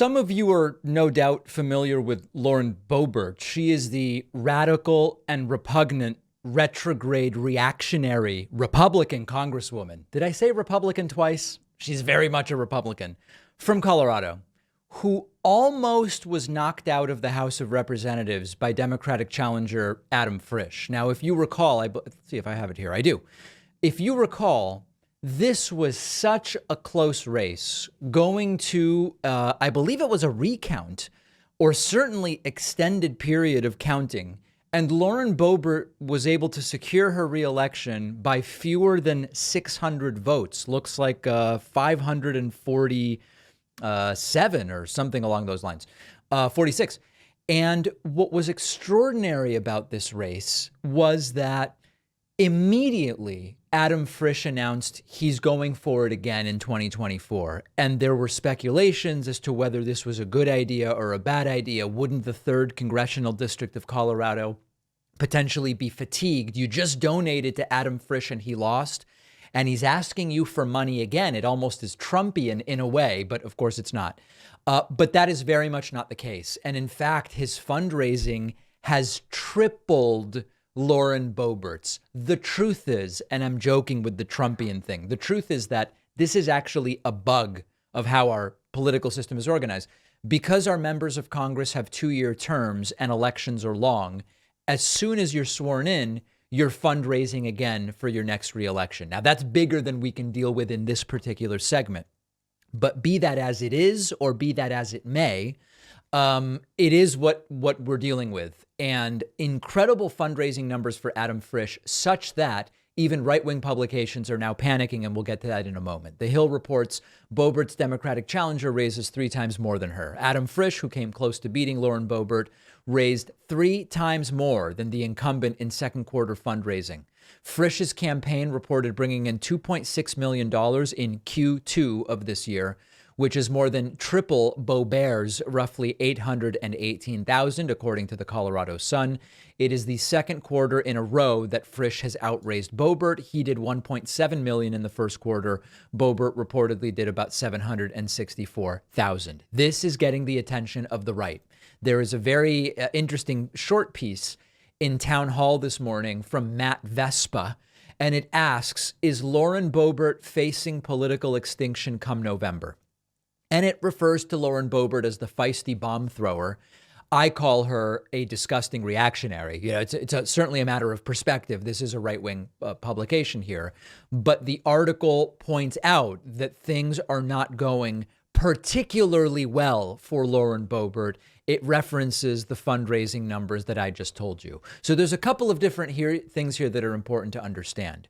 Some of you are no doubt familiar with Lauren Boebert. She is the radical and repugnant, retrograde, reactionary Republican Congresswoman. Did I say Republican twice? She's very much a Republican from Colorado, who almost was knocked out of the House of Representatives by Democratic challenger Adam Frisch. Now, if you recall, let's see if I have it here. I do. If you recall, this was such a close race going to, I believe it was a recount or certainly extended period of counting. And Lauren Boebert was able to secure her reelection by fewer than 600 votes. Looks like 547 or something along those lines, 46. And what was extraordinary about this race was that immediately Adam Frisch announced he's going for it again in 2024. And there were speculations as to whether this was a good idea or a bad idea. Wouldn't the 3rd Congressional District of Colorado potentially be fatigued? You just donated to Adam Frisch and he lost, and he's asking you for money again. It almost is Trumpian in a way, but of course it's not. But that is very much not the case. And in fact, his fundraising has tripled Lauren Boebert's. The truth is, and I'm joking with the Trumpian thing, the truth is that this is actually a bug of how our political system is organized. Because our members of Congress have 2-year terms and elections are long, as soon as you're sworn in, you're fundraising again for your next reelection. Now, that's bigger than we can deal with in this particular segment. But be that as it is, or be that as it may, it is what we're dealing with. And incredible fundraising numbers for Adam Frisch, such that even right-wing publications are now panicking, and we'll get to that in a moment. The Hill reports Boebert's Democratic challenger raises 3 times more than her. Adam Frisch, who came close to beating Lauren Boebert, raised 3 times more than the incumbent in second quarter fundraising. Frisch's campaign reported bringing in $2.6 million in Q2 of this year, which is more than triple Boebert's roughly $818,000, according to the Colorado Sun. It is the second quarter in a row that Frisch has outraised Boebert. He did $1.7 million in the first quarter. Boebert reportedly did about $764,000. This is getting the attention of the right. There is a very interesting short piece in Town Hall this morning from Matt Vespa, and it asks, is Lauren Boebert facing political extinction come November? And it refers to Lauren Boebert as the feisty bomb thrower. I call her a disgusting reactionary. You know, it's certainly a matter of perspective. This is a right-wing publication here. But the article points out that things are not going particularly well for Lauren Boebert. It references the fundraising numbers that I just told you. So there's a couple of different things here that are important to understand.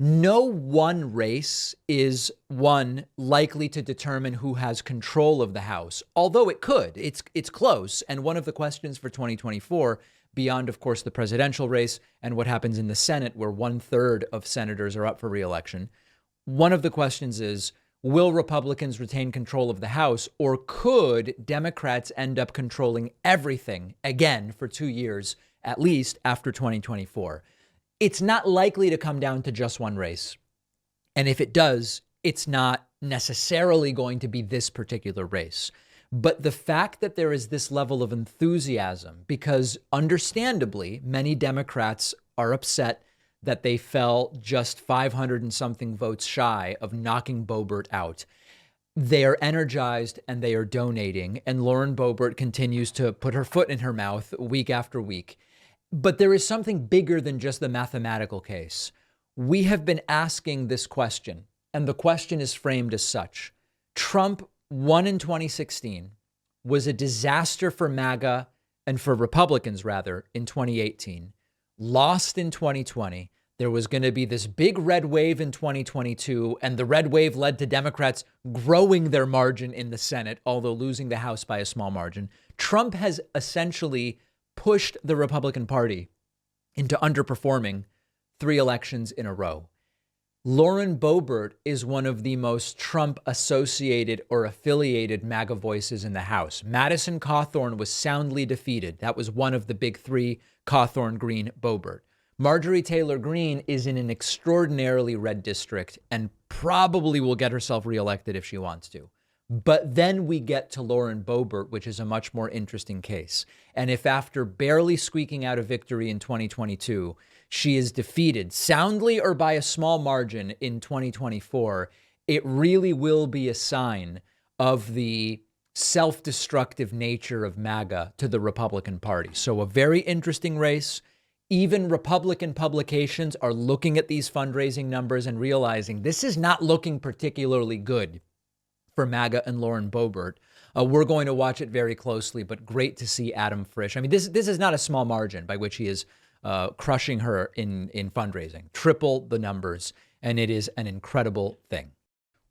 No one race is likely to determine who has control of the House, although it could. It's close. And one of the questions for 2024, beyond, of course, the presidential race and what happens in the Senate, where 1/3 of senators are up for reelection, one of the questions is, will Republicans retain control of the House, or could Democrats end up controlling everything again for 2 years, at least after 2024? It's not likely to come down to just one race. And if it does, it's not necessarily going to be this particular race. But the fact that there is this level of enthusiasm, because understandably, many Democrats are upset that they fell just 500 and something votes shy of knocking Boebert out. They are energized and they are donating. And Lauren Boebert continues to put her foot in her mouth week after week. But there is something bigger than just the mathematical case. We have been asking this question, and the question is framed as such. Trump won in 2016, was a disaster for MAGA and for Republicans, rather, in 2018, lost in 2020. There was going to be this big red wave in 2022, and the red wave led to Democrats growing their margin in the Senate, although losing the House by a small margin. Trump has essentially pushed the Republican Party into underperforming 3 elections in a row. Lauren Boebert is one of the most Trump-associated or affiliated MAGA voices in the House. Madison Cawthorn was soundly defeated. That was one of the big 3, Cawthorn, Green, Boebert. Marjorie Taylor Greene is in an extraordinarily red district and probably will get herself reelected if she wants to. But then we get to Lauren Boebert, which is a much more interesting case. And if after barely squeaking out a victory in 2022, she is defeated soundly or by a small margin in 2024, it really will be a sign of the self-destructive nature of MAGA to the Republican Party. So a very interesting race. Even Republican publications are looking at these fundraising numbers and realizing this is not looking particularly good for MAGA and Lauren Boebert. We're going to watch it very closely, but great to see Adam Frisch. I mean, this is not a small margin by which he is crushing her in fundraising. Triple the numbers, and it is an incredible thing.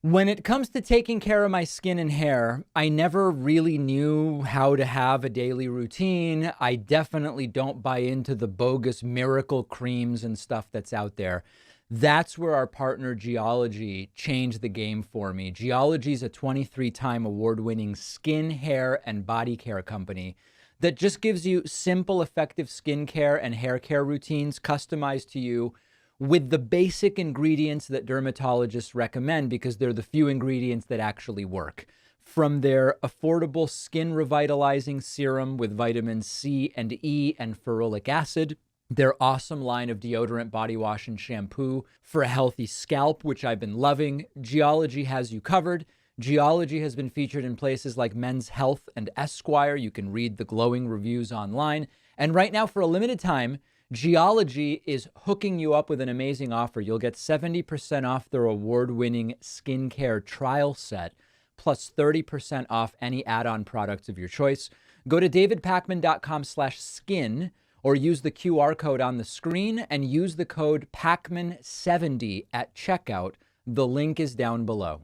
When it comes to taking care of my skin and hair, I never really knew how to have a daily routine. I definitely don't buy into the bogus miracle creams and stuff that's out there. That's where our partner Geology changed the game for me. Geology is a 23-time award-winning skin, hair, and body care company that just gives you simple, effective skincare and hair care routines customized to you with the basic ingredients that dermatologists recommend because they're the few ingredients that actually work. From their affordable skin revitalizing serum with vitamins C and E and ferulic acid, their awesome line of deodorant, body wash, and shampoo for a healthy scalp, which I've been loving. Geology has you covered. Geology has been featured in places like Men's Health and Esquire. You can read the glowing reviews online. And right now, for a limited time, Geology is hooking you up with an amazing offer. You'll get 70% off their award-winning skincare trial set, plus 30% off any add-on products of your choice. Go to davidpakman.com/skin or use the QR code on the screen and use the code PAKMAN70 at checkout. The link is down below.